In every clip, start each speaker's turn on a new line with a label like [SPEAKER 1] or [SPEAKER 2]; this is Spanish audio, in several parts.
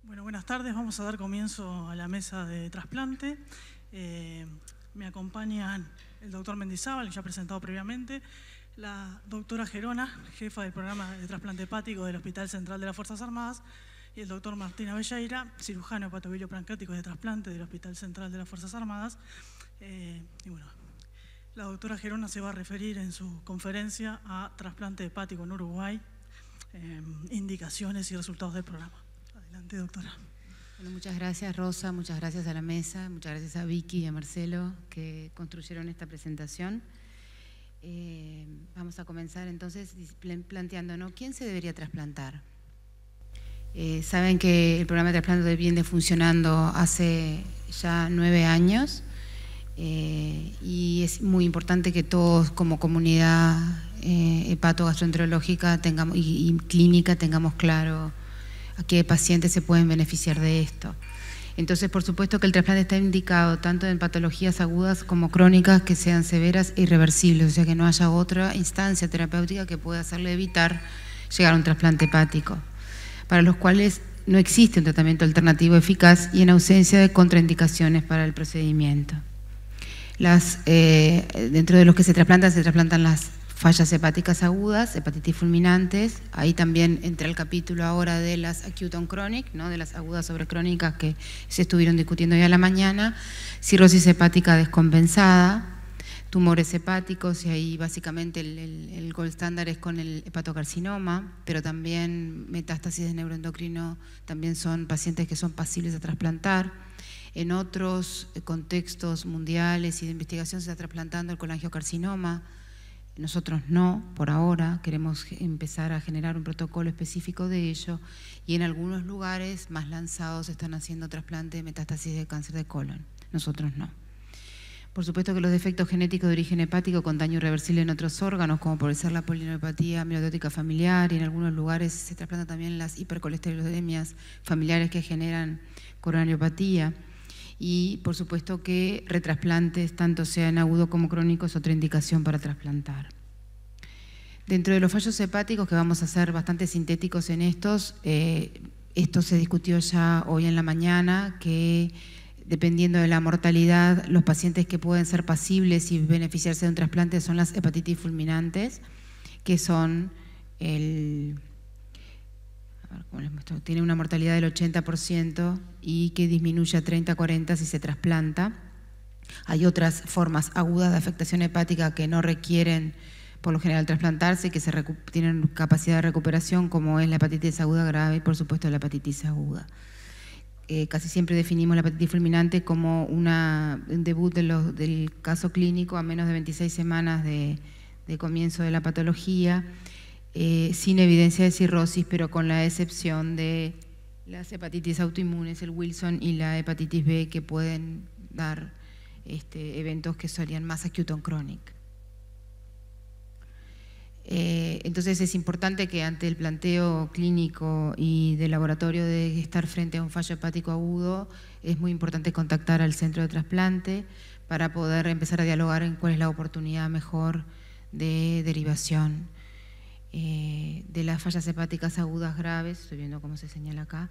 [SPEAKER 1] Bueno, buenas tardes. Vamos a dar comienzo a la mesa de trasplante. Me acompañan el doctor Mendizábal, que ya ha presentado previamente, la doctora Gerona, jefa del programa de trasplante hepático del Hospital Central de las Fuerzas Armadas, y el doctor Martín Avelleira, cirujano hepatobiliopancreático de trasplante del Hospital Central de las Fuerzas Armadas. Y bueno, la doctora Gerona se va a referir en su conferencia a trasplante hepático en Uruguay, indicaciones y resultados del programa. Adelante, doctora.
[SPEAKER 2] Bueno, muchas gracias, Rosa, muchas gracias a la mesa, muchas gracias a Vicky y a Marcelo que construyeron esta presentación. Vamos a comenzar entonces planteándonos quién se debería trasplantar. Saben que el programa de trasplante viene funcionando hace ya 9 años y es muy importante que todos como comunidad hepatogastroenterológica tengamos, y clínica tengamos claro a qué pacientes se pueden beneficiar de esto. Entonces, por supuesto que el trasplante está indicado tanto en patologías agudas como crónicas que sean severas e irreversibles, o sea que no haya otra instancia terapéutica que pueda hacerle evitar llegar a un trasplante hepático, para los cuales no existe un tratamiento alternativo eficaz y en ausencia de contraindicaciones para el procedimiento. Dentro de los que se trasplantan las fallas hepáticas agudas, hepatitis fulminantes. Ahí también entra el capítulo ahora de las acute on chronic, ¿no? De las agudas sobre crónicas que se estuvieron discutiendo ya a la mañana, cirrosis hepática descompensada, tumores hepáticos, y ahí básicamente el gold standard es con el hepatocarcinoma, pero también metástasis de neuroendocrino, también son pacientes que son pasibles a trasplantar. En otros contextos mundiales y de investigación se está trasplantando el colangiocarcinoma. Nosotros no, por ahora, queremos empezar a generar un protocolo específico de ello, y en algunos lugares más lanzados están haciendo trasplante de metástasis de cáncer de colon, nosotros no. Por supuesto que los defectos genéticos de origen hepático con daño irreversible en otros órganos, como por ser la polineuropatía amiloidótica familiar, y en algunos lugares se trasplanta también las hipercolesterolemias familiares que generan coronariopatía. Y por supuesto que retrasplantes, tanto sean agudo como crónicos, es otra indicación para trasplantar. Dentro de los fallos hepáticos, que vamos a ser bastante sintéticos en estos, esto se discutió ya hoy en la mañana, que dependiendo de la mortalidad, los pacientes que pueden ser pasibles y beneficiarse de un trasplante son las hepatitis fulminantes, que son como les muestro, tiene una mortalidad del 80% y que disminuye a 30-40 si se trasplanta. Hay otras formas agudas de afectación hepática que no requieren por lo general trasplantarse, que tienen capacidad de recuperación, como es la hepatitis aguda grave y por supuesto la hepatitis aguda. Casi siempre definimos la hepatitis fulminante como un debut del caso clínico a menos de 26 semanas de comienzo de la patología, sin evidencia de cirrosis, pero con la excepción de las hepatitis autoinmunes, el Wilson y la hepatitis B, que pueden dar eventos que serían más acute on chronic. Entonces es importante que ante el planteo clínico y de laboratorio de estar frente a un fallo hepático agudo, es muy importante contactar al centro de trasplante para poder empezar a dialogar en cuál es la oportunidad mejor de derivación. De las fallas hepáticas agudas graves, estoy viendo cómo se señala acá,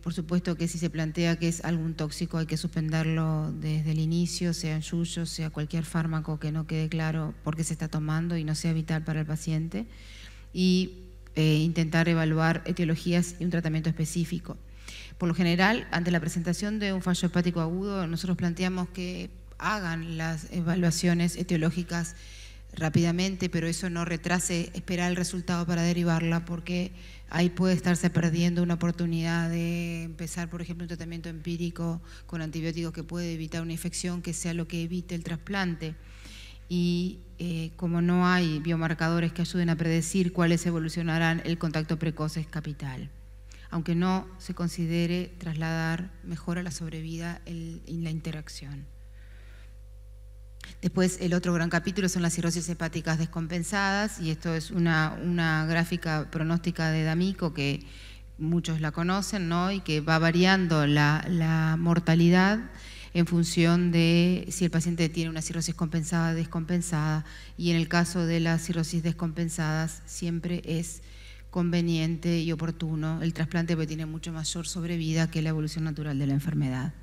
[SPEAKER 2] por supuesto que si se plantea que es algún tóxico hay que suspenderlo desde el inicio, sea en yuyo, sea cualquier fármaco que no quede claro por qué se está tomando y no sea vital para el paciente, y intentar evaluar etiologías y un tratamiento específico. Por lo general, ante la presentación de un fallo hepático agudo, nosotros planteamos que hagan las evaluaciones etiológicas rápidamente, pero eso no retrase esperar el resultado para derivarla, porque ahí puede estarse perdiendo una oportunidad de empezar, por ejemplo, un tratamiento empírico con antibióticos que puede evitar una infección que sea lo que evite el trasplante. Y como no hay biomarcadores que ayuden a predecir cuáles evolucionarán, el contacto precoz es capital, aunque no se considere trasladar mejora la sobrevida y la interacción. Después, el otro gran capítulo son las cirrosis hepáticas descompensadas, y esto es una gráfica pronóstica de D'Amico que muchos la conocen, ¿no? Y que va variando la mortalidad en función de si el paciente tiene una cirrosis compensada o descompensada, y en el caso de las cirrosis descompensadas siempre es conveniente y oportuno el trasplante, porque tiene mucho mayor sobrevida que la evolución natural de la enfermedad.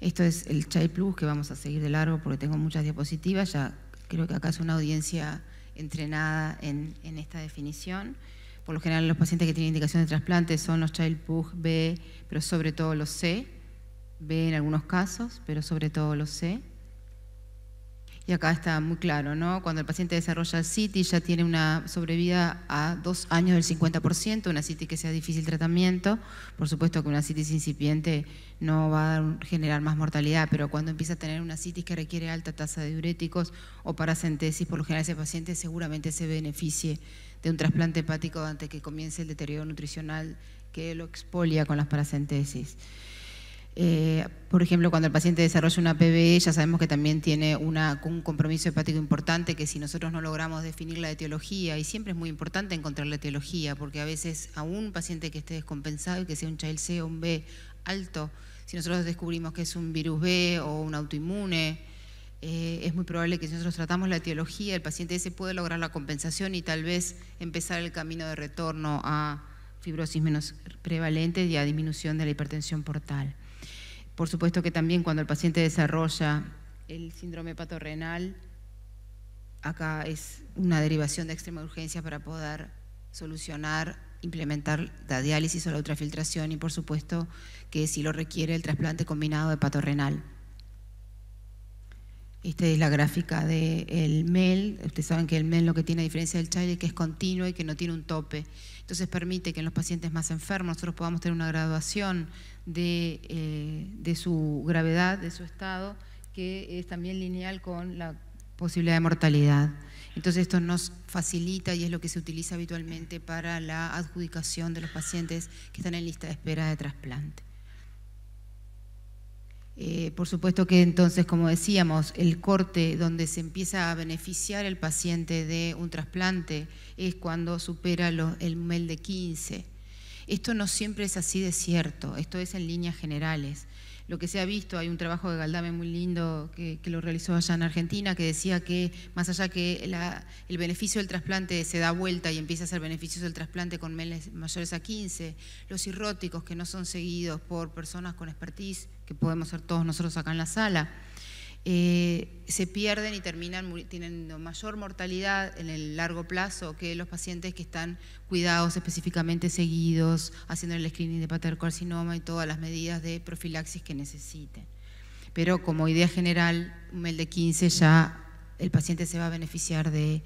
[SPEAKER 2] Esto es el Child Plus, que vamos a seguir de largo porque tengo muchas diapositivas. Ya creo que acá es una audiencia entrenada en esta definición. Por lo general, los pacientes que tienen indicación de trasplante son los Child Plus B, pero sobre todo los C. B en algunos casos, pero sobre todo los C. Y acá está muy claro, ¿no? Cuando el paciente desarrolla el CITI ya tiene una sobrevida a 2 años del 50%, una CITI que sea difícil tratamiento. Por supuesto que una CITIS incipiente no va a generar más mortalidad, pero cuando empieza a tener una CITIS que requiere alta tasa de diuréticos o paracentesis, por lo general ese paciente seguramente se beneficie de un trasplante hepático antes que comience el deterioro nutricional que lo expolia con las paracentesis. Por ejemplo, cuando el paciente desarrolla una PBE, ya sabemos que también tiene un compromiso hepático importante, que si nosotros no logramos definir la etiología, y siempre es muy importante encontrar la etiología, porque a veces a un paciente que esté descompensado y que sea un Child C o un B alto, si nosotros descubrimos que es un virus B o un autoinmune, es muy probable que si nosotros tratamos la etiología, el paciente ese puede lograr la compensación y tal vez empezar el camino de retorno a fibrosis menos prevalente y a disminución de la hipertensión portal. Por supuesto que también cuando el paciente desarrolla el síndrome hepatorrenal, acá es una derivación de extrema urgencia para poder solucionar, implementar la diálisis o la ultrafiltración y por supuesto que si lo requiere el trasplante combinado hepatorrenal. Esta es la gráfica del MEL. Ustedes saben que el MEL lo que tiene a diferencia del Child es que es continuo y que no tiene un tope. Entonces permite que en los pacientes más enfermos nosotros podamos tener una graduación de su gravedad, de su estado, que es también lineal con la posibilidad de mortalidad. Entonces esto nos facilita y es lo que se utiliza habitualmente para la adjudicación de los pacientes que están en lista de espera de trasplante. Por supuesto que entonces, como decíamos, el corte donde se empieza a beneficiar el paciente de un trasplante es cuando supera el MEL de 15. Esto no siempre es así de cierto, esto es en líneas generales. Lo que se ha visto, hay un trabajo de Galdame muy lindo que lo realizó allá en Argentina, que decía que más allá que el beneficio del trasplante se da vuelta y empieza a ser beneficioso del trasplante con MELs mayores a 15, los cirróticos que no son seguidos por personas con expertise, que podemos ser todos nosotros acá en la sala, se pierden y tienen mayor mortalidad en el largo plazo que los pacientes que están cuidados específicamente seguidos, haciendo el screening de hepatocarcinoma y todas las medidas de profilaxis que necesiten. Pero como idea general, un MEL de 15 ya el paciente se va a beneficiar de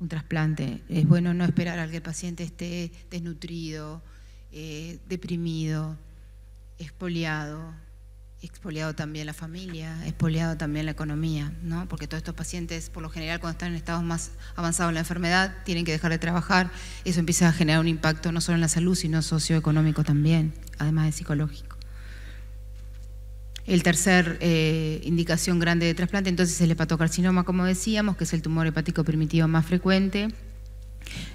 [SPEAKER 2] un trasplante. Es bueno no esperar a que el paciente esté desnutrido, deprimido, expoliado también la familia, expoliado también la economía, ¿no? Porque todos estos pacientes, por lo general, cuando están en estados más avanzados en la enfermedad, tienen que dejar de trabajar. Eso empieza a generar un impacto no solo en la salud, sino socioeconómico también, además de psicológico. El tercer indicación grande de trasplante, entonces, es el hepatocarcinoma, como decíamos, que es el tumor hepático primitivo más frecuente.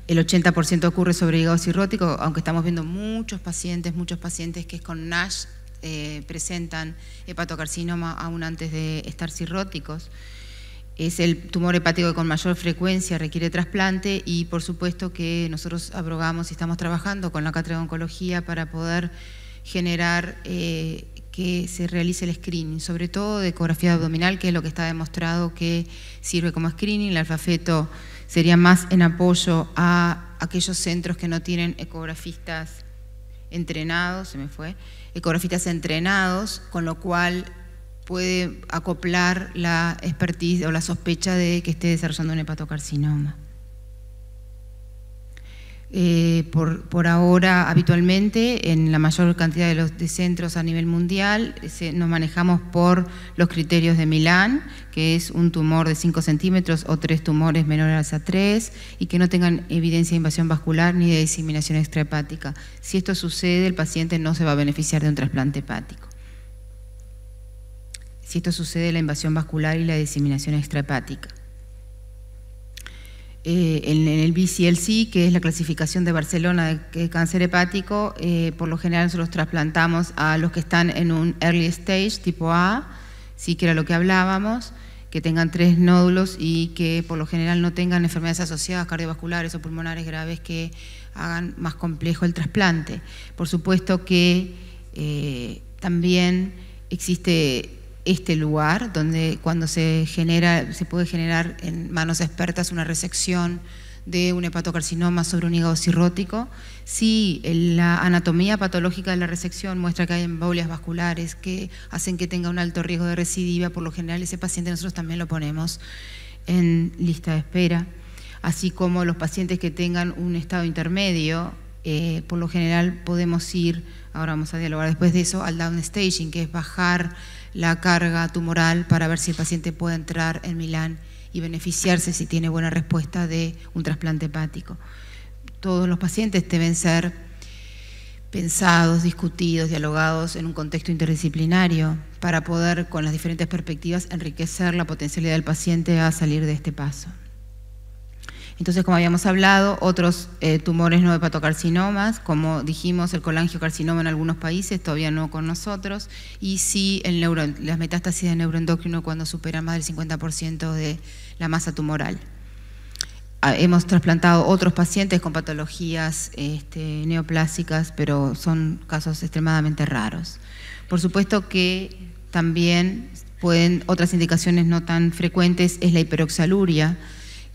[SPEAKER 2] El 80% ocurre sobre hígado cirrótico, aunque estamos viendo muchos pacientes que con NASH presentan hepatocarcinoma aún antes de estar cirróticos. Es el tumor hepático que con mayor frecuencia requiere trasplante y por supuesto que nosotros abrogamos y estamos trabajando con la Cátedra de Oncología para poder generar que se realice el screening, sobre todo de ecografía abdominal, que es lo que está demostrado que sirve como screening. El alfafeto sería más en apoyo a aquellos centros que no tienen ecografistas entrenados, ecografistas entrenados, con lo cual puede acoplar la expertise o la sospecha de que esté desarrollando un hepatocarcinoma. Por ahora, habitualmente, en la mayor cantidad de centros a nivel mundial, nos manejamos por los criterios de Milán, que es un tumor de 5 centímetros o 3 tumores menores a 3 y que no tengan evidencia de invasión vascular ni de diseminación extrahepática. Si esto sucede, el paciente no se va a beneficiar de un trasplante hepático. Si esto sucede, la invasión vascular y la diseminación extrahepática. En el BCLC, que es la clasificación de Barcelona de cáncer hepático, por lo general nosotros trasplantamos a los que están en un early stage tipo A, sí, que era lo que hablábamos, que tengan 3 nódulos y que por lo general no tengan enfermedades asociadas cardiovasculares o pulmonares graves que hagan más complejo el trasplante. Por supuesto que también existe este lugar donde cuando se puede generar en manos expertas una resección de un hepatocarcinoma sobre un hígado cirrótico, si la anatomía patológica de la resección muestra que hay embolias vasculares que hacen que tenga un alto riesgo de recidiva, por lo general ese paciente nosotros también lo ponemos en lista de espera, así como los pacientes que tengan un estado intermedio, por lo general podemos ir, ahora vamos a dialogar después de eso, al downstaging, que es bajar la carga tumoral para ver si el paciente puede entrar en Milán y beneficiarse si tiene buena respuesta de un trasplante hepático. Todos los pacientes deben ser pensados, discutidos, dialogados en un contexto interdisciplinario para poder, con las diferentes perspectivas, enriquecer la potencialidad del paciente a salir de este paso. Entonces, como habíamos hablado, otros tumores no hepatocarcinomas, como dijimos, el colangiocarcinoma en algunos países, todavía no con nosotros, y sí las metástasis de neuroendocrino cuando superan más del 50% de la masa tumoral. Hemos trasplantado otros pacientes con patologías neoplásicas, pero son casos extremadamente raros. Por supuesto que también otras indicaciones no tan frecuentes es la hiperoxaluria,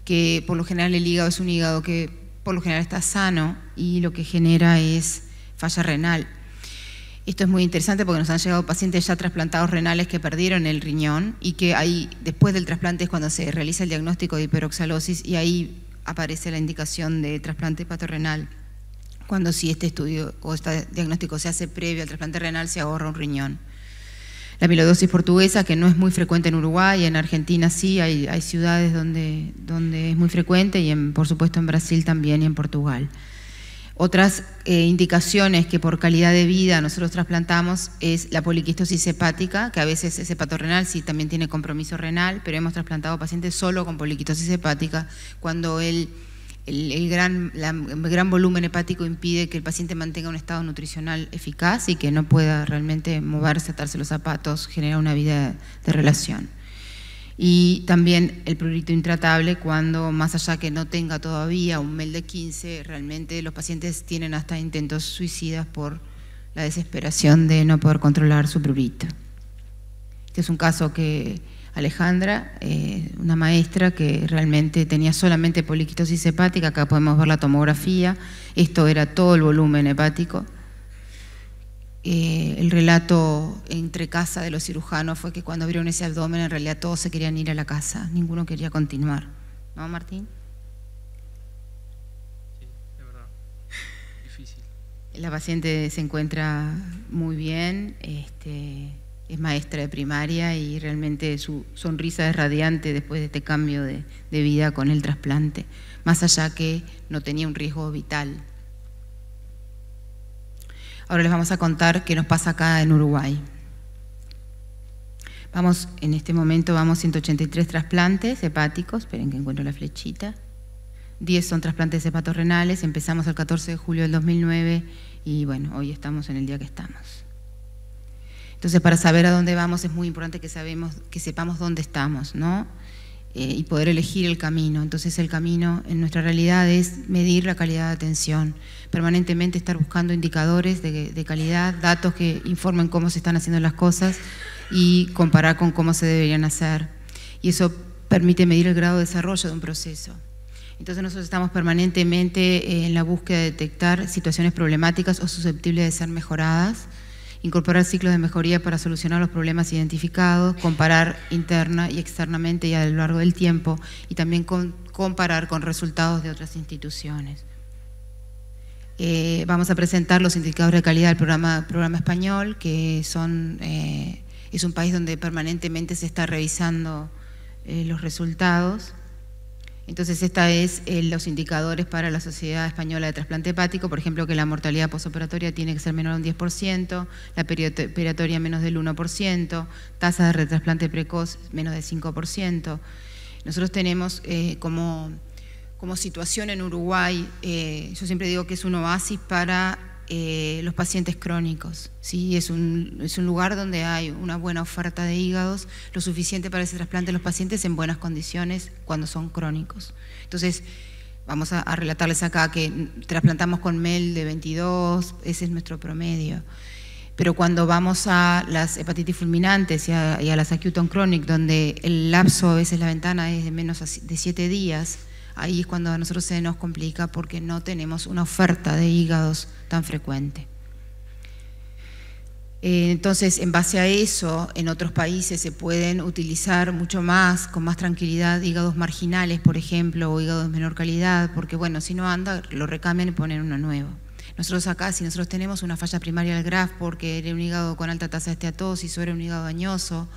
[SPEAKER 2] que por lo general el hígado es un hígado que por lo general está sano y lo que genera es falla renal. Esto es muy interesante porque nos han llegado pacientes ya trasplantados renales que perdieron el riñón y que ahí, después del trasplante es cuando se realiza el diagnóstico de hiperoxalosis y ahí aparece la indicación de trasplante hepatorenal. Cuando si este estudio o este diagnóstico se hace previo al trasplante renal, se ahorra un riñón. La amiloidosis portuguesa, que no es muy frecuente en Uruguay, en Argentina sí, hay ciudades donde es muy frecuente y por supuesto en Brasil también y en Portugal. Otras indicaciones que por calidad de vida nosotros trasplantamos es la poliquistosis hepática, que a veces es hepatorrenal, sí también tiene compromiso renal, pero hemos trasplantado pacientes solo con poliquistosis hepática cuando el gran volumen hepático impide que el paciente mantenga un estado nutricional eficaz y que no pueda realmente moverse, atarse los zapatos, generar una vida de relación. Y también el prurito intratable cuando, más allá que no tenga todavía un MEL de 15, realmente los pacientes tienen hasta intentos suicidas por la desesperación de no poder controlar su prurito. Este es un caso que Alejandra, una maestra que realmente tenía solamente poliquistosis hepática, acá podemos ver la tomografía, esto era todo el volumen hepático. El relato entre casa de los cirujanos fue que cuando abrieron ese abdomen en realidad todos se querían ir a la casa, ninguno quería continuar. ¿No, Martín?
[SPEAKER 3] Sí, es verdad, difícil.
[SPEAKER 2] La paciente se encuentra muy bien, es maestra de primaria y realmente su sonrisa es radiante después de este cambio de vida con el trasplante, más allá que no tenía un riesgo vital. Ahora les vamos a contar qué nos pasa acá en Uruguay. En este momento vamos 183 trasplantes hepáticos, esperen que encuentro la flechita. 10 son trasplantes hepatorrenales, empezamos el 14 de julio del 2009 y bueno, hoy estamos en el día que estamos. Entonces, para saber a dónde vamos es muy importante que sepamos dónde estamos, ¿no? Y poder elegir el camino. Entonces, el camino en nuestra realidad es medir la calidad de atención, permanentemente estar buscando indicadores de calidad, datos que informen cómo se están haciendo las cosas y comparar con cómo se deberían hacer. Y eso permite medir el grado de desarrollo de un proceso. Entonces, nosotros estamos permanentemente en la búsqueda de detectar situaciones problemáticas o susceptibles de ser mejoradas, incorporar ciclos de mejoría para solucionar los problemas identificados, comparar interna y externamente y a lo largo del tiempo y también comparar con resultados de otras instituciones. Vamos a presentar los indicadores de calidad del programa español, que es un país donde permanentemente se está revisando los resultados. Entonces, esta es los indicadores para la Sociedad Española de Trasplante Hepático, por ejemplo, que la mortalidad posoperatoria tiene que ser menor de un 10%, la perioperatoria menos del 1%, tasa de retrasplante precoz menos de 5%. Nosotros tenemos como situación en Uruguay, yo siempre digo que es un oasis para los pacientes crónicos. ¿Sí? Es un lugar donde hay una buena oferta de hígados, lo suficiente para ese trasplante de los pacientes en buenas condiciones cuando son crónicos. Entonces, vamos a relatarles acá que trasplantamos con MEL de 22, ese es nuestro promedio. Pero cuando vamos a las hepatitis fulminantes y a las acute on chronic, donde el lapso, a veces la ventana es de menos de 7 días, ahí es cuando a nosotros se nos complica porque no tenemos una oferta de hígados tan frecuente. Entonces, en base a eso, en otros países se pueden utilizar mucho más, con más tranquilidad, hígados marginales, por ejemplo, o hígados de menor calidad, porque bueno, si no anda, lo recambian y ponen uno nuevo. Nosotros acá, si nosotros tenemos una falla primaria del graft porque era un hígado con alta tasa de esteatosis o era un hígado dañoso,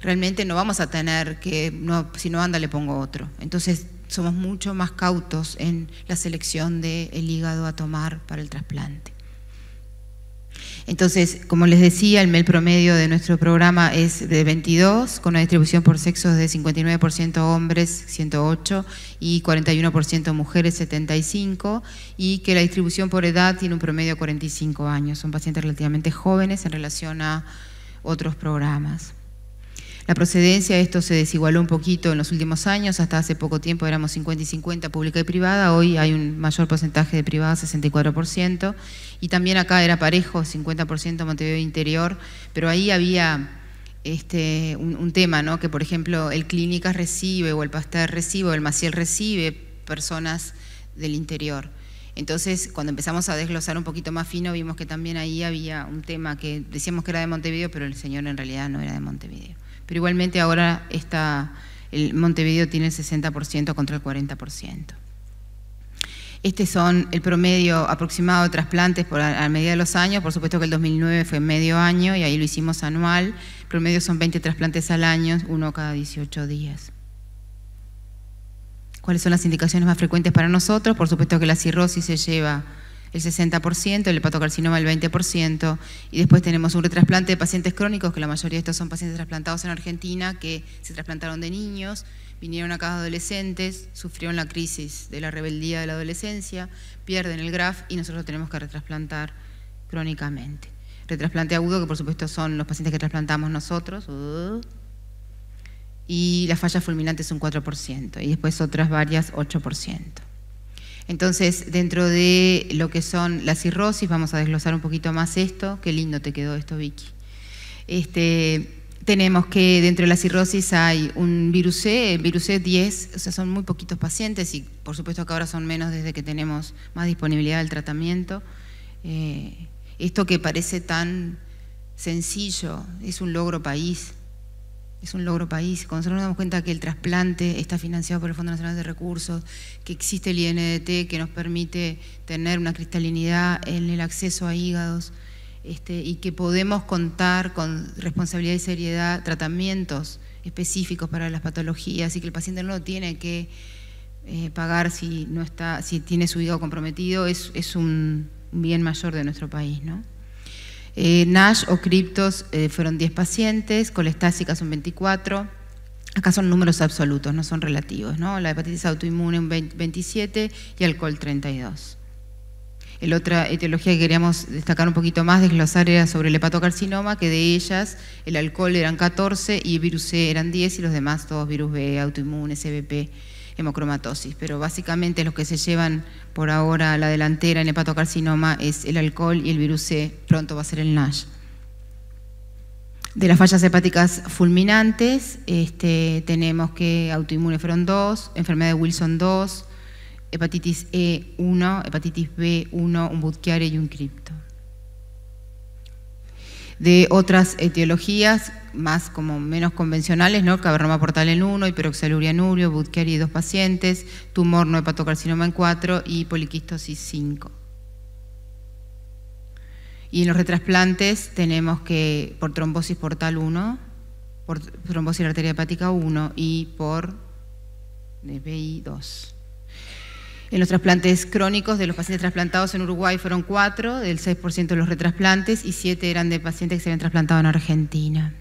[SPEAKER 2] realmente no vamos a tener que, si no anda le pongo otro. Entonces somos mucho más cautos en la selección del hígado a tomar para el trasplante. Entonces, como les decía, el MEL promedio de nuestro programa es de 22, con una distribución por sexos de 59% hombres, 108, y 41% mujeres, 75, y que la distribución por edad tiene un promedio de 45 años. Son pacientes relativamente jóvenes en relación a otros programas. La procedencia, esto se desigualó un poquito en los últimos años, hasta hace poco tiempo éramos 50 y 50 pública y privada, hoy hay un mayor porcentaje de privada, 64%, y también acá era parejo, 50% Montevideo Interior, pero ahí había un tema, ¿no? Que por ejemplo el Clínicas recibe, o el Pasteur recibe, o el Maciel recibe personas del interior. Entonces, cuando empezamos a desglosar un poquito más fino, vimos que también ahí había un tema que decíamos que era de Montevideo, pero el señor en realidad no era de Montevideo. Pero igualmente ahora el Montevideo tiene el 60% contra el 40%. Este son el promedio aproximado de trasplantes a medida de los años. Por supuesto que el 2009 fue medio año y ahí lo hicimos anual. El promedio son 20 trasplantes al año, uno cada 18 días. ¿Cuáles son las indicaciones más frecuentes para nosotros? Por supuesto que la cirrosis se lleva el 60%, el hepatocarcinoma el 20%, y después tenemos un retrasplante de pacientes crónicos, que la mayoría de estos son pacientes trasplantados en Argentina, que se trasplantaron de niños, vinieron acá de adolescentes, sufrieron la crisis de la rebeldía de la adolescencia, pierden el graft y nosotros tenemos que retrasplantar crónicamente. Retrasplante agudo, que por supuesto son los pacientes que trasplantamos nosotros, y la falla fulminante es un 4%, y después otras varias 8%. Entonces, dentro de lo que son la cirrosis, vamos a desglosar un poquito más esto. Qué lindo te quedó esto, Vicky. Tenemos que dentro de la cirrosis hay un virus C, el virus C 10, o sea, son muy poquitos pacientes y por supuesto que ahora son menos desde que tenemos más disponibilidad del tratamiento. Esto que parece tan sencillo es un logro país. Es un logro país. Cuando nosotros nos damos cuenta que el trasplante está financiado por el Fondo Nacional de Recursos, que existe el INDT que nos permite tener una cristalinidad en el acceso a hígados, y que podemos contar con responsabilidad y seriedad tratamientos específicos para las patologías y que el paciente no lo tiene que pagar si tiene su hígado comprometido, es un bien mayor de nuestro país, ¿no? NASH o criptos fueron 10 pacientes, colestásicas son 24, acá son números absolutos, no son relativos, ¿no? La hepatitis autoinmune un 27 y alcohol 32. La otra etiología que queríamos destacar un poquito más, desglosar, era sobre el hepatocarcinoma, que de ellas el alcohol eran 14 y el virus C eran 10 y los demás todos virus B, autoinmune, CBP, hemocromatosis. Pero básicamente los que se llevan por ahora a la delantera en hepatocarcinoma es el alcohol y el virus C, pronto va a ser el NASH. De las fallas hepáticas fulminantes, tenemos que autoinmune fueron 2, enfermedad de Wilson 2, hepatitis E 1, hepatitis B 1, un Budd-Chiari y un cripto. De otras etiologías, más como menos convencionales, ¿no? Cavernoma portal en 1, hiperoxaluria en urio, Budd-Chiari 2 pacientes, tumor no hepatocarcinoma en 4 y poliquistosis 5. Y en los retrasplantes tenemos que por trombosis portal 1, por trombosis de la arteria hepática 1 y por DPI 2. En los trasplantes crónicos de los pacientes trasplantados en Uruguay fueron 4, del 6% de los retrasplantes, y 7 eran de pacientes que se habían trasplantado en Argentina.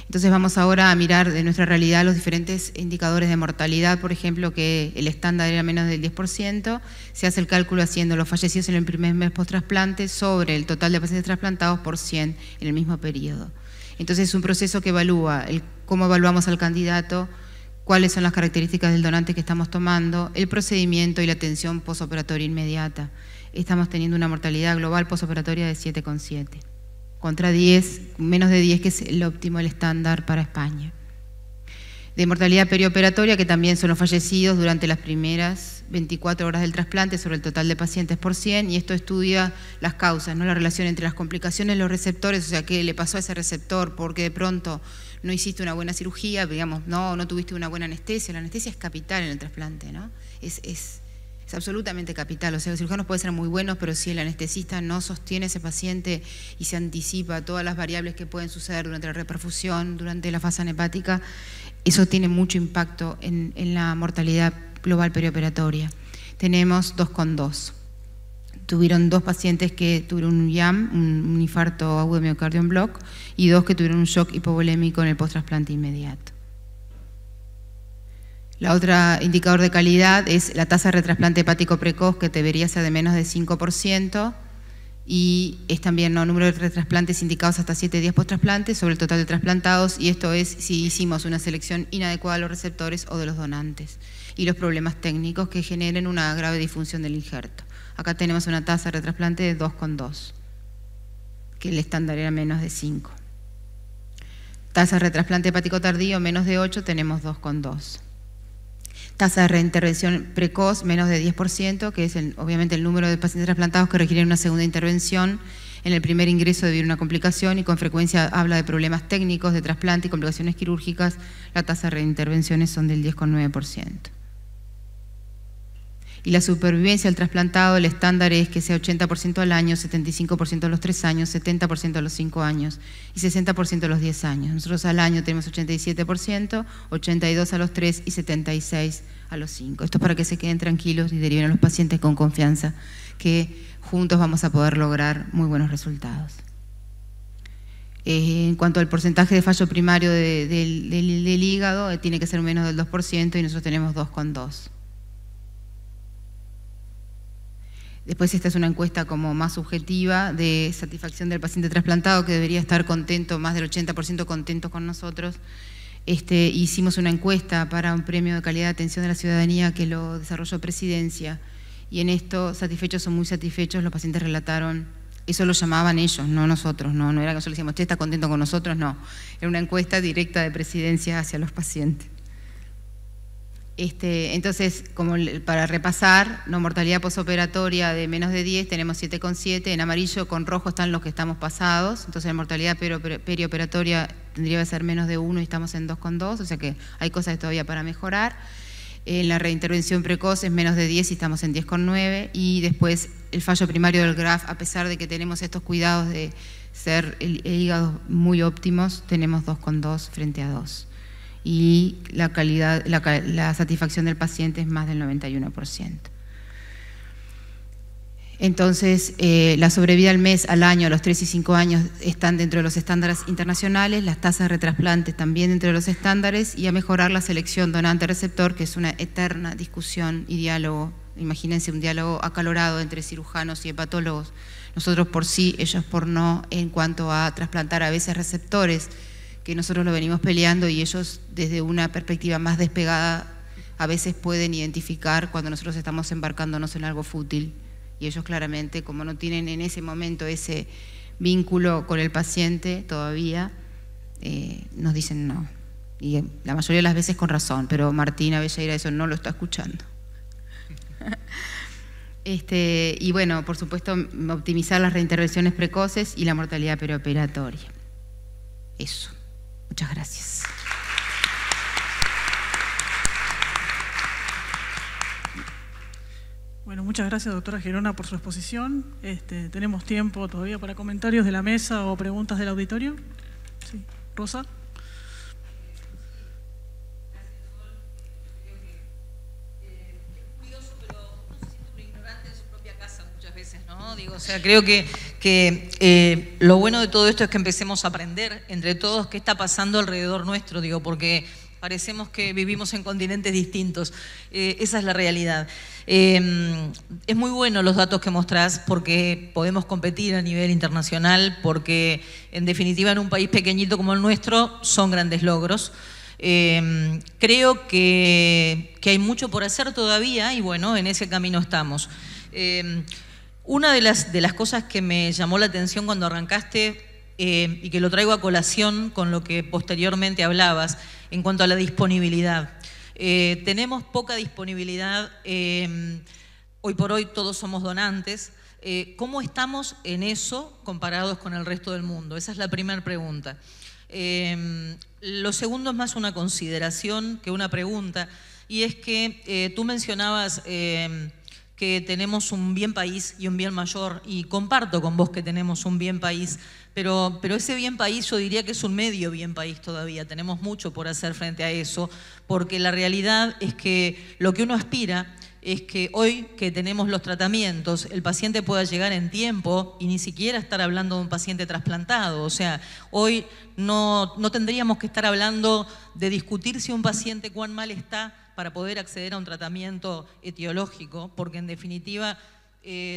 [SPEAKER 2] Entonces vamos ahora a mirar de nuestra realidad los diferentes indicadores de mortalidad, por ejemplo, que el estándar era menos del 10%, se hace el cálculo haciendo los fallecidos en el primer mes post-trasplante sobre el total de pacientes trasplantados por 100 en el mismo periodo. Entonces es un proceso que evalúa cómo evaluamos al candidato, cuáles son las características del donante que estamos tomando, el procedimiento y la atención posoperatoria inmediata. Estamos teniendo una mortalidad global posoperatoria de 7,7. Contra 10, menos de 10, que es el óptimo, el estándar para España. De mortalidad perioperatoria, que también son los fallecidos durante las primeras 24 horas del trasplante sobre el total de pacientes por 100, y esto estudia las causas, ¿no? La relación entre las complicaciones y los receptores, o sea, qué le pasó a ese receptor, porque de pronto no hiciste una buena cirugía, digamos, no tuviste una buena anestesia. La anestesia es capital en el trasplante, ¿no? Es absolutamente capital. O sea, los cirujanos pueden ser muy buenos, pero si el anestesista no sostiene a ese paciente y se anticipa todas las variables que pueden suceder durante la reperfusión, durante la fase anhepática, eso tiene mucho impacto en la mortalidad global perioperatoria. Tenemos 2,2. Tuvieron 2 pacientes que tuvieron un IAM, un infarto agudo de miocardio en bloc, y 2 que tuvieron un shock hipovolémico en el post-trasplante inmediato. La otra indicador de calidad es la tasa de retrasplante hepático precoz, que debería ser de menos de 5%, y es también número de retrasplantes indicados hasta 7 días post-trasplante sobre el total de trasplantados, y esto es si hicimos una selección inadecuada de los receptores o de los donantes, y los problemas técnicos que generen una grave disfunción del injerto. Acá tenemos una tasa de retrasplante de 2,2, que el estándar era menos de 5. Tasa de retrasplante hepático tardío menos de 8, tenemos 2,2. Tasa de reintervención precoz menos de 10%, que es obviamente el número de pacientes trasplantados que requieren una segunda intervención en el primer ingreso debido a una complicación, y con frecuencia habla de problemas técnicos de trasplante y complicaciones quirúrgicas. La tasa de reintervenciones son del 10,9%. Y la supervivencia del trasplantado, el estándar es que sea 80% al año, 75% a los 3 años, 70% a los 5 años y 60% a los 10 años. Nosotros al año tenemos 87%, 82% a los 3 y 76% a los 5. Esto es para que se queden tranquilos y deriven a los pacientes con confianza, que juntos vamos a poder lograr muy buenos resultados. En cuanto al porcentaje de fallo primario del hígado, tiene que ser menos del 2% y nosotros tenemos 2,2%. Después esta es una encuesta como más subjetiva de satisfacción del paciente trasplantado, que debería estar contento, más del 80% contento con nosotros. Hicimos una encuesta para un premio de calidad de atención de la ciudadanía que lo desarrolló Presidencia, y en esto satisfechos o muy satisfechos los pacientes relataron, eso lo llamaban ellos, no nosotros, no era que nosotros decíamos, ¿usted está contento con nosotros? No, era una encuesta directa de Presidencia hacia los pacientes. Entonces, como para repasar, mortalidad posoperatoria de menos de 10 tenemos 7,7, en amarillo con rojo están los que estamos pasados, entonces la mortalidad perioperatoria tendría que ser menos de 1 y estamos en 2,2, o sea que hay cosas todavía para mejorar. En la reintervención precoz es menos de 10 y estamos en 10,9, y después el fallo primario del GRAF, a pesar de que tenemos estos cuidados de ser el hígado muy óptimos, tenemos 2,2 frente a 2. Y la calidad, la satisfacción del paciente es más del 91%. Entonces, la sobrevida al mes, al año, a los 3 y 5 años están dentro de los estándares internacionales, las tasas de retrasplantes también dentro de los estándares, y a mejorar la selección donante-receptor, que es una eterna discusión y diálogo. Imagínense un diálogo acalorado entre cirujanos y hepatólogos, nosotros por sí, ellos por no, en cuanto a trasplantar a veces receptores, que nosotros lo venimos peleando, y ellos desde una perspectiva más despegada a veces pueden identificar cuando nosotros estamos embarcándonos en algo fútil, y ellos claramente, como no tienen en ese momento ese vínculo con el paciente todavía, nos dicen no, y la mayoría de las veces con razón, pero Martina Belleira eso no lo está escuchando. Y bueno, por supuesto, optimizar las reintervenciones precoces y la mortalidad perioperatoria. Eso. Muchas gracias.
[SPEAKER 1] Bueno, muchas gracias, doctora Gerona, por su exposición. ¿Tenemos tiempo todavía para comentarios de la mesa o preguntas del auditorio? Sí. Rosa.
[SPEAKER 4] Digo, o sea, creo que que lo bueno de todo esto es que empecemos a aprender entre todos qué está pasando alrededor nuestro, digo, porque parecemos que vivimos en continentes distintos. Esa es la realidad. Es muy bueno los datos que mostrás porque podemos competir a nivel internacional, porque en definitiva en un país pequeñito como el nuestro son grandes logros. Creo que hay mucho por hacer todavía y bueno, en ese camino estamos. Una de las cosas que me llamó la atención cuando arrancaste y que lo traigo a colación con lo que posteriormente hablabas en cuanto a la disponibilidad. Tenemos poca disponibilidad, hoy por hoy todos somos donantes. ¿Cómo estamos en eso comparados con el resto del mundo? Esa es la primera pregunta. Lo segundo es más una consideración que una pregunta, y es que tú mencionabas que tenemos un bien país y un bien mayor, y comparto con vos que tenemos un bien país, pero ese bien país yo diría que es un medio bien país todavía. Tenemos mucho por hacer frente a eso, porque la realidad es que lo que uno aspira es que hoy que tenemos los tratamientos, el paciente pueda llegar en tiempo y ni siquiera estar hablando de un paciente trasplantado. O sea, hoy no tendríamos que estar hablando de discutir si un paciente cuán mal está para poder acceder a un tratamiento etiológico, porque en definitiva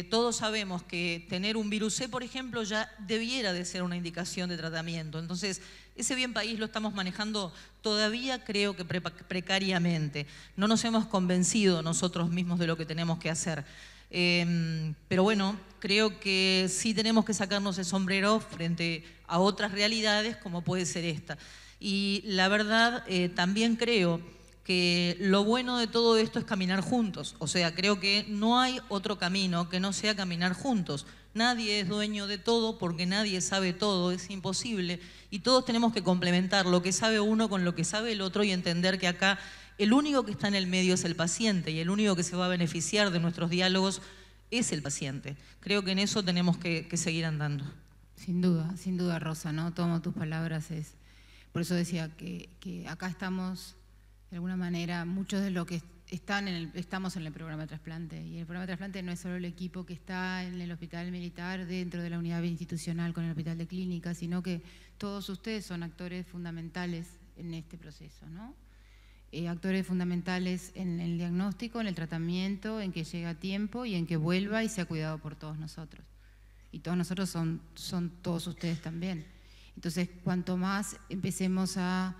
[SPEAKER 4] todos sabemos que tener un virus C, por ejemplo, ya debiera de ser una indicación de tratamiento. Entonces, ese bien país lo estamos manejando todavía, creo que precariamente. No nos hemos convencido nosotros mismos de lo que tenemos que hacer. Pero bueno, creo que sí tenemos que sacarnos el sombrero frente a otras realidades como puede ser esta. Y la verdad, también creo que lo bueno de todo esto es caminar juntos. O sea, creo que no hay otro camino que no sea caminar juntos. Nadie es dueño de todo porque nadie sabe todo, es imposible. Y todos tenemos que complementar lo que sabe uno con lo que sabe el otro y entender que acá el único que está en el medio es el paciente y el único que se va a beneficiar de nuestros diálogos es el paciente. Creo que en eso tenemos que seguir andando.
[SPEAKER 2] Sin duda, Rosa, ¿no? Tomo tus palabras. Por eso decía que acá estamos, de alguna manera, muchos de los que estamos en el programa de trasplante. Y el programa de trasplante no es solo el equipo que está en el hospital militar, dentro de la unidad institucional con el hospital de clínica, sino que todos ustedes son actores fundamentales en este proceso, ¿no? Actores fundamentales en el diagnóstico, en el tratamiento, en que llegue a tiempo y en que vuelva y sea cuidado por todos nosotros. Y todos nosotros son todos ustedes también. Entonces, cuanto más empecemos a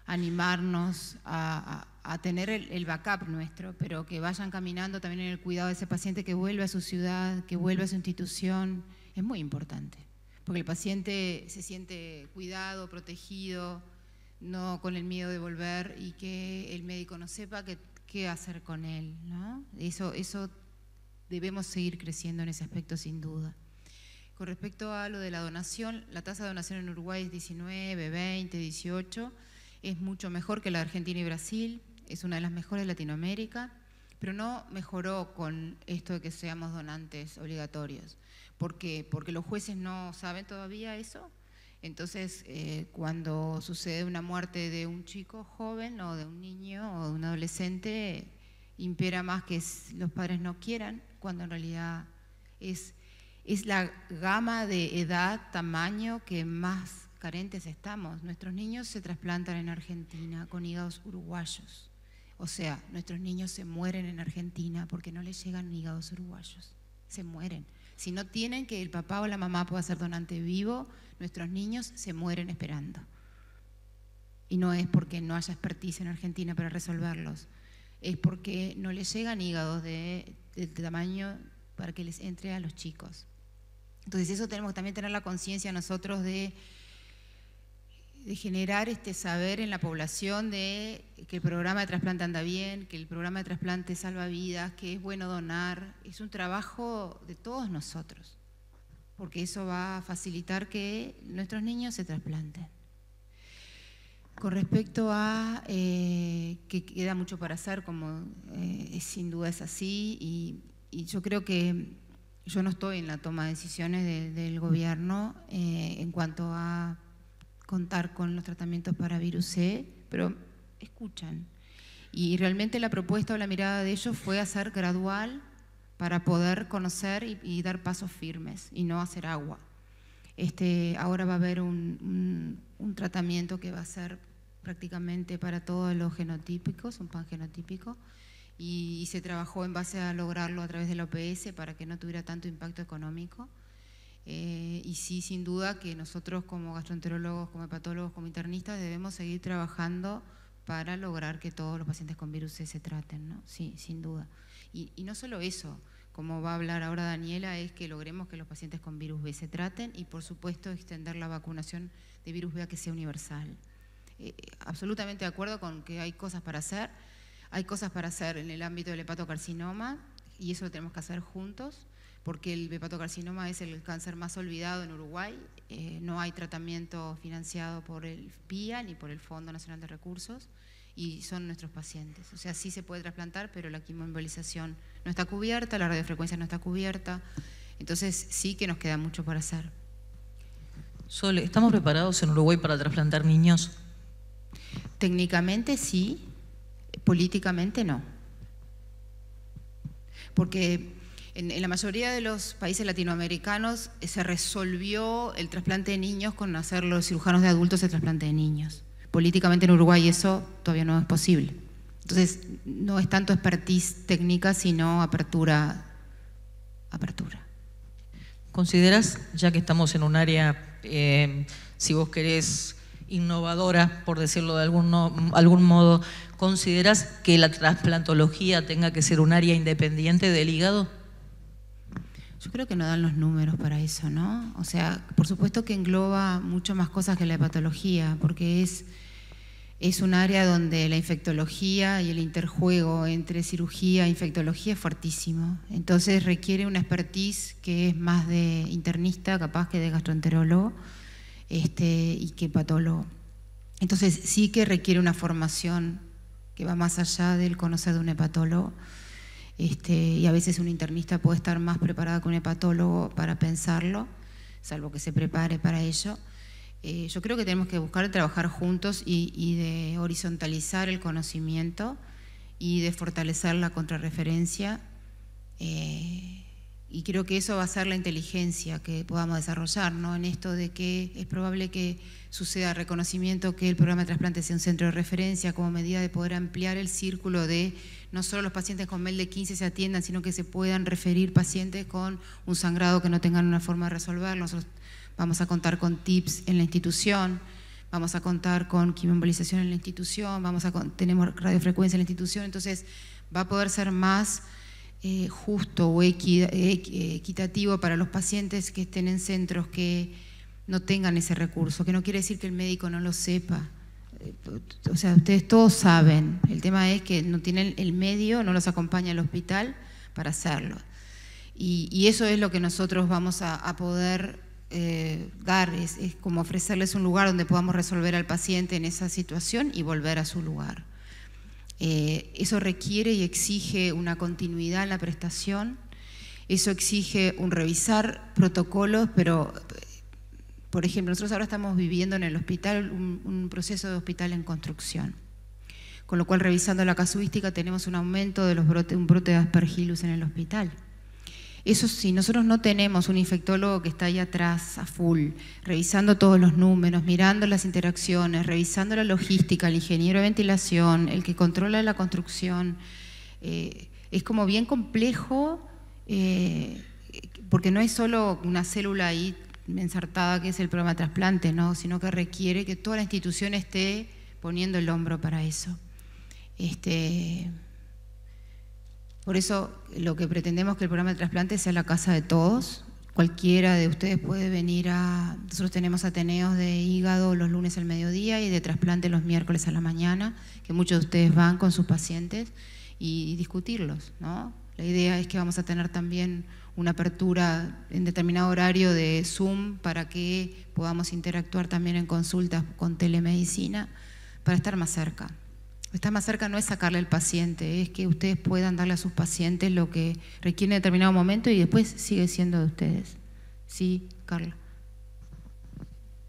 [SPEAKER 2] animarnos a tener el backup nuestro, pero que vayan caminando también en el cuidado de ese paciente, que vuelva a su ciudad, que vuelva a su institución, es muy importante. Porque el paciente se siente cuidado, protegido, no con el miedo de volver y que el médico no sepa qué hacer con él, ¿no? Eso debemos seguir creciendo en ese aspecto sin duda. Con respecto a lo de la donación, la tasa de donación en Uruguay es 19, 20, 18, es mucho mejor que la de Argentina y Brasil, es una de las mejores de Latinoamérica, pero no mejoró con esto de que seamos donantes obligatorios. ¿Por qué? Porque los jueces no saben todavía eso. Entonces, cuando sucede una muerte de un chico joven o de un niño o de un adolescente, impera más que los padres no quieran, cuando en realidad es la gama de edad, tamaño que más carentes estamos. Nuestros niños se trasplantan en Argentina con hígados uruguayos. O sea, nuestros niños se mueren en Argentina porque no les llegan hígados uruguayos. Se mueren. Si no tienen que el papá o la mamá pueda ser donante vivo, nuestros niños se mueren esperando. Y no es porque no haya expertise en Argentina para resolverlos, es porque no les llegan hígados de tamaño para que les entre a los chicos. Entonces eso tenemos que también tener la conciencia nosotros de generar este saber en la población de que el programa de trasplante anda bien, que el programa de trasplante salva vidas, que es bueno donar. Es un trabajo de todos nosotros, porque eso va a facilitar que nuestros niños se trasplanten. Con respecto a que queda mucho para hacer, como sin duda es así, y yo creo que yo no estoy en la toma de decisiones del gobierno en cuanto a contar con los tratamientos para virus C, pero escuchan. Y realmente la propuesta o la mirada de ellos fue hacer gradual para poder conocer y dar pasos firmes y no hacer agua. Ahora va a haber un tratamiento que va a ser prácticamente para todos los genotípicos, un pan genotípico, y se trabajó en base a lograrlo a través de la OPS para que no tuviera tanto impacto económico. Y sí, sin duda que nosotros como gastroenterólogos, como hepatólogos, como internistas debemos seguir trabajando para lograr que todos los pacientes con virus C se traten, ¿no? Sí, sin duda. Y no solo eso, como va a hablar ahora Daniela, es que logremos que los pacientes con virus B se traten y por supuesto extender la vacunación de virus B a que sea universal. Absolutamente de acuerdo con que hay cosas para hacer. Hay cosas para hacer en el ámbito del hepatocarcinoma y eso lo tenemos que hacer juntos, porque el hepatocarcinoma es el cáncer más olvidado en Uruguay. No hay tratamiento financiado por el PIA ni por el Fondo Nacional de Recursos y son nuestros pacientes. O sea, sí se puede trasplantar, pero la quimioembolización no está cubierta, la radiofrecuencia no está cubierta. Entonces sí que nos queda mucho por hacer.
[SPEAKER 4] Sol, ¿estamos preparados en Uruguay para trasplantar niños?
[SPEAKER 2] Técnicamente sí, políticamente no. Porque en la mayoría de los países latinoamericanos se resolvió el trasplante de niños con hacer los cirujanos de adultos el trasplante de niños. Políticamente en Uruguay eso todavía no es posible. Entonces no es tanto expertise técnica, sino apertura.
[SPEAKER 4] ¿Consideras, ya que estamos en un área, si vos querés, innovadora, por decirlo de algún modo, ¿consideras que la trasplantología tenga que ser un área independiente del hígado?
[SPEAKER 2] Yo creo que no dan los números para eso, ¿no? O sea, por supuesto que engloba mucho más cosas que la hepatología, porque es un área donde la infectología y el interjuego entre cirugía e infectología es fuertísimo. Entonces requiere una expertise que es más de internista, capaz que de gastroenterólogo, y que hepatólogo. Entonces sí que requiere una formación que va más allá del conocer de un hepatólogo. Y a veces un internista puede estar más preparado que un hepatólogo para pensarlo, salvo que se prepare para ello. Yo creo que tenemos que buscar trabajar juntos y de horizontalizar el conocimiento y de fortalecer la contrarreferencia. Y creo que eso va a ser la inteligencia que podamos desarrollar, ¿no? En esto de que es probable que suceda reconocimiento que el programa de trasplante sea un centro de referencia como medida de poder ampliar el círculo de no solo los pacientes con MEL de 15 se atiendan, sino que se puedan referir pacientes con un sangrado que no tengan una forma de resolver. Nosotros vamos a contar con TIPS en la institución, vamos a contar con quimioembolización en la institución, tenemos radiofrecuencia en la institución, entonces va a poder ser más justo o equitativo para los pacientes que estén en centros que no tengan ese recurso, que no quiere decir que el médico no lo sepa. O sea, ustedes todos saben, el tema es que no tienen el medio, no los acompaña al hospital para hacerlo. Y eso es lo que nosotros vamos a poder dar, es como ofrecerles un lugar donde podamos resolver al paciente en esa situación y volver a su lugar. Eso requiere y exige una continuidad en la prestación, eso exige un revisar protocolos, pero por ejemplo, nosotros ahora estamos viviendo en el hospital un proceso de hospital en construcción, con lo cual revisando la casuística tenemos un aumento de un brote de Aspergillus en el hospital. Eso sí, nosotros no tenemos un infectólogo que está ahí atrás a full, revisando todos los números, mirando las interacciones, revisando la logística, el ingeniero de ventilación, el que controla la construcción. Es como bien complejo, porque no es solo una célula ahí ensartada que es el programa de trasplante, ¿no? Sino que requiere que toda la institución esté poniendo el hombro para eso. Por eso lo que pretendemos es que el programa de trasplante sea la casa de todos. Cualquiera de ustedes puede venir nosotros tenemos ateneos de hígado los lunes al mediodía y de trasplante los miércoles a la mañana, que muchos de ustedes van con sus pacientes y discutirlos, ¿no? La idea es que vamos a tener también una apertura en determinado horario de Zoom para que podamos interactuar también en consultas con telemedicina para estar más cerca. Estar más cerca no es sacarle al paciente, es que ustedes puedan darle a sus pacientes lo que requiere en determinado momento y después sigue siendo de ustedes. Sí, Carla.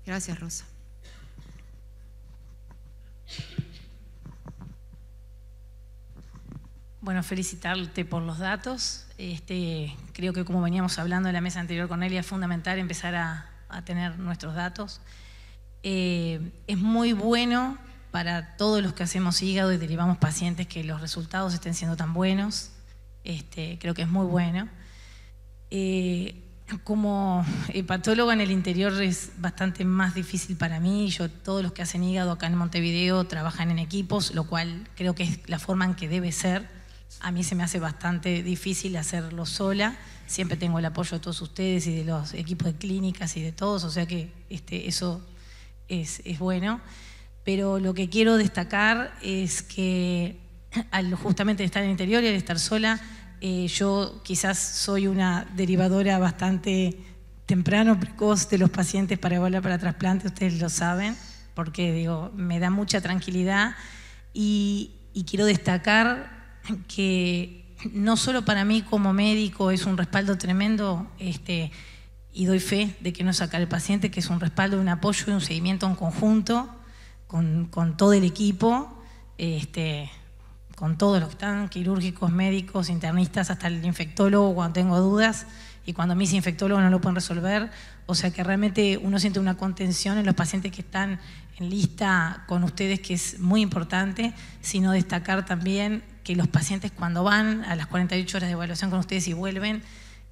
[SPEAKER 2] Gracias, Rosa.
[SPEAKER 5] Bueno, felicitarte por los datos. Creo que como veníamos hablando en la mesa anterior con Elia, es fundamental empezar a tener nuestros datos. Es muy bueno para todos los que hacemos hígado y derivamos pacientes que los resultados estén siendo tan buenos. Creo que es muy bueno. Como hepatóloga en el interior es bastante más difícil para mí. Todos los que hacen hígado acá en Montevideo trabajan en equipos, lo cual creo que es la forma en que debe ser. A mí se me hace bastante difícil hacerlo sola. Siempre tengo el apoyo de todos ustedes y de los equipos de clínicas y de todos, o sea que eso es bueno. Pero lo que quiero destacar es que al justamente estar en el interior y al estar sola, yo quizás soy una derivadora bastante temprano, precoz de los pacientes para evaluar para trasplante, ustedes lo saben, porque digo, me da mucha tranquilidad y quiero destacar que no solo para mí como médico es un respaldo tremendo, y doy fe de que no sacar el paciente, que es un respaldo, un apoyo y un seguimiento en conjunto con todo el equipo, con todos los que están, quirúrgicos, médicos, internistas, hasta el infectólogo cuando tengo dudas, y cuando mis infectólogos no lo pueden resolver. O sea que realmente uno siente una contención en los pacientes que están en lista con ustedes, que es muy importante, sino destacar también que los pacientes cuando van a las 48 horas de evaluación con ustedes y vuelven,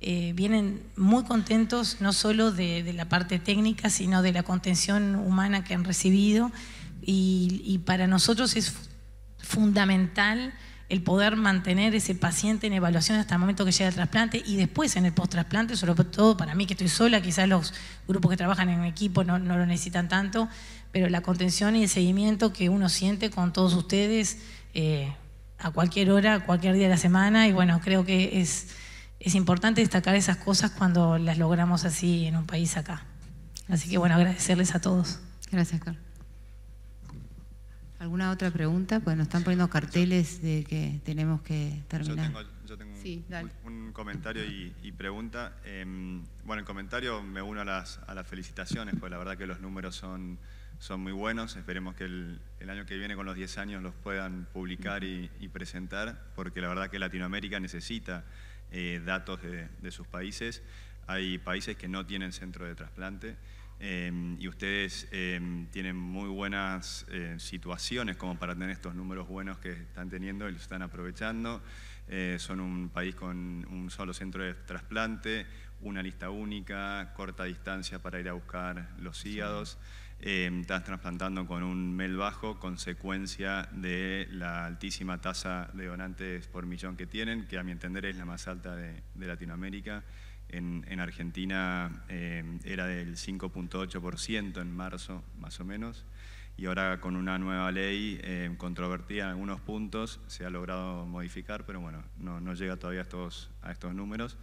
[SPEAKER 5] vienen muy contentos, no solo de la parte técnica, sino de la contención humana que han recibido, y para nosotros es fundamental el poder mantener ese paciente en evaluación hasta el momento que llega el trasplante y después en el post-trasplante, sobre todo para mí que estoy sola, quizás los grupos que trabajan en equipo no lo necesitan tanto, pero la contención y el seguimiento que uno siente con todos ustedes a cualquier hora, cualquier día de la semana, y bueno, creo que es importante destacar esas cosas cuando las logramos así en un país acá. Así que bueno, agradecerles a todos.
[SPEAKER 2] Gracias, Carlos. ¿Alguna otra pregunta? Pues nos están poniendo carteles de que tenemos que terminar.
[SPEAKER 6] Yo tengo
[SPEAKER 2] sí,
[SPEAKER 6] un comentario y pregunta. Bueno, el comentario me uno a las felicitaciones, porque la verdad que los números son muy buenos. Esperemos que el año que viene con los 10 años los puedan publicar y presentar, porque la verdad que Latinoamérica necesita datos de sus países. Hay países que no tienen centro de trasplante. Y ustedes tienen muy buenas situaciones como para tener estos números buenos que están teniendo y los están aprovechando. Son un país con un solo centro de trasplante, una lista única, corta distancia para ir a buscar los hígados. Estás trasplantando con un MEL bajo, consecuencia de la altísima tasa de donantes por millón que tienen, que a mi entender es la más alta de Latinoamérica. En Argentina era del 5.8% en marzo, más o menos, y ahora con una nueva ley controvertida en algunos puntos se ha logrado modificar, pero bueno, no llega todavía a estos números.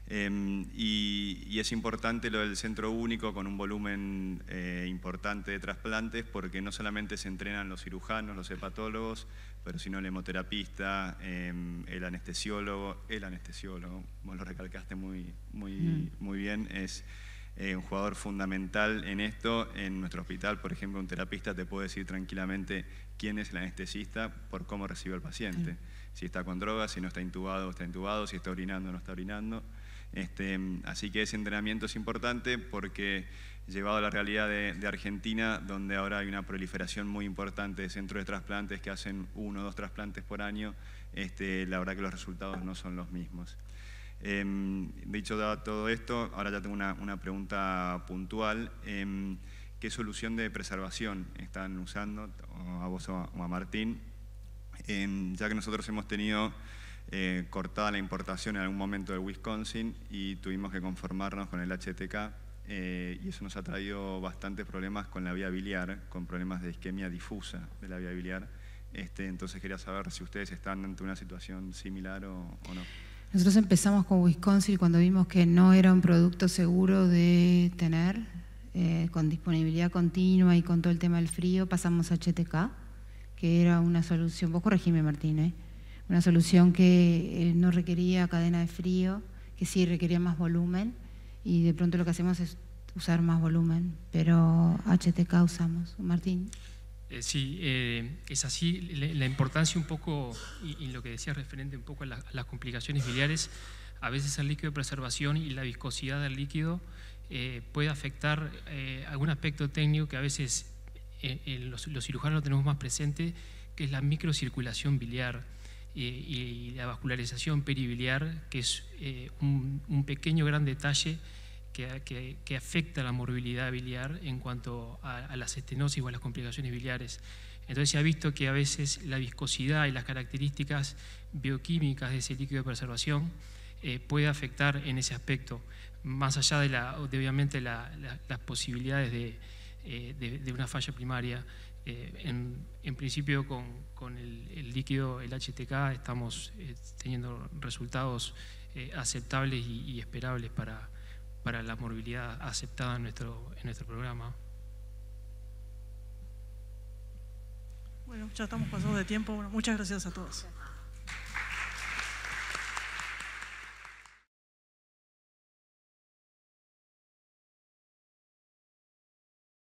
[SPEAKER 6] Y es importante lo del centro único con un volumen importante de trasplantes, porque no solamente se entrenan los cirujanos, los hepatólogos, pero sino el hemoterapista, el anestesiólogo, vos lo recalcaste muy bien, es un jugador fundamental en esto. En nuestro hospital, por ejemplo, un terapista te puede decir tranquilamente quién es el anestesista por cómo recibe al paciente. Si está con drogas, si no está intubado, si está orinando, no está orinando. Así que ese entrenamiento es importante porque, llevado a la realidad de Argentina, donde ahora hay una proliferación muy importante de centros de trasplantes que hacen 1 o 2 trasplantes por año, la verdad que los resultados no son los mismos. Dicho todo esto, ahora ya tengo una pregunta puntual. ¿Qué solución de preservación están usando, a vos o a Martín? Ya que nosotros hemos tenido cortada la importación en algún momento del Wisconsin y tuvimos que conformarnos con el HTK, y eso nos ha traído bastantes problemas con la vía biliar, con problemas de isquemia difusa de la vía biliar. Entonces quería saber si ustedes están ante una situación similar o no.
[SPEAKER 2] Nosotros empezamos con Wisconsin cuando vimos que no era un producto seguro de tener, con disponibilidad continua y con todo el tema del frío, pasamos a HTK, que era una solución, vos corregime Martín, una solución que no requería cadena de frío, que sí requería más volumen, y de pronto lo que hacemos es usar más volumen, pero HTK usamos. Martín.
[SPEAKER 3] Sí, es así. La importancia un poco, y lo que decía referente un poco a las complicaciones biliares, a veces el líquido de preservación y la viscosidad del líquido puede afectar algún aspecto técnico que a veces los cirujanos lo tenemos más presente, que es la microcirculación biliar y la vascularización peribiliar, que es un pequeño gran detalle que afecta la morbilidad biliar en cuanto a las estenosis o a las complicaciones biliares. Entonces se ha visto que a veces la viscosidad y las características bioquímicas de ese líquido de preservación puede afectar en ese aspecto, más allá de obviamente las posibilidades de una falla primaria. En principio con el líquido, el HTK, estamos teniendo resultados aceptables y esperables para la morbilidad aceptada en nuestro programa.
[SPEAKER 1] Bueno, ya estamos pasados de tiempo. Bueno, muchas gracias a todos.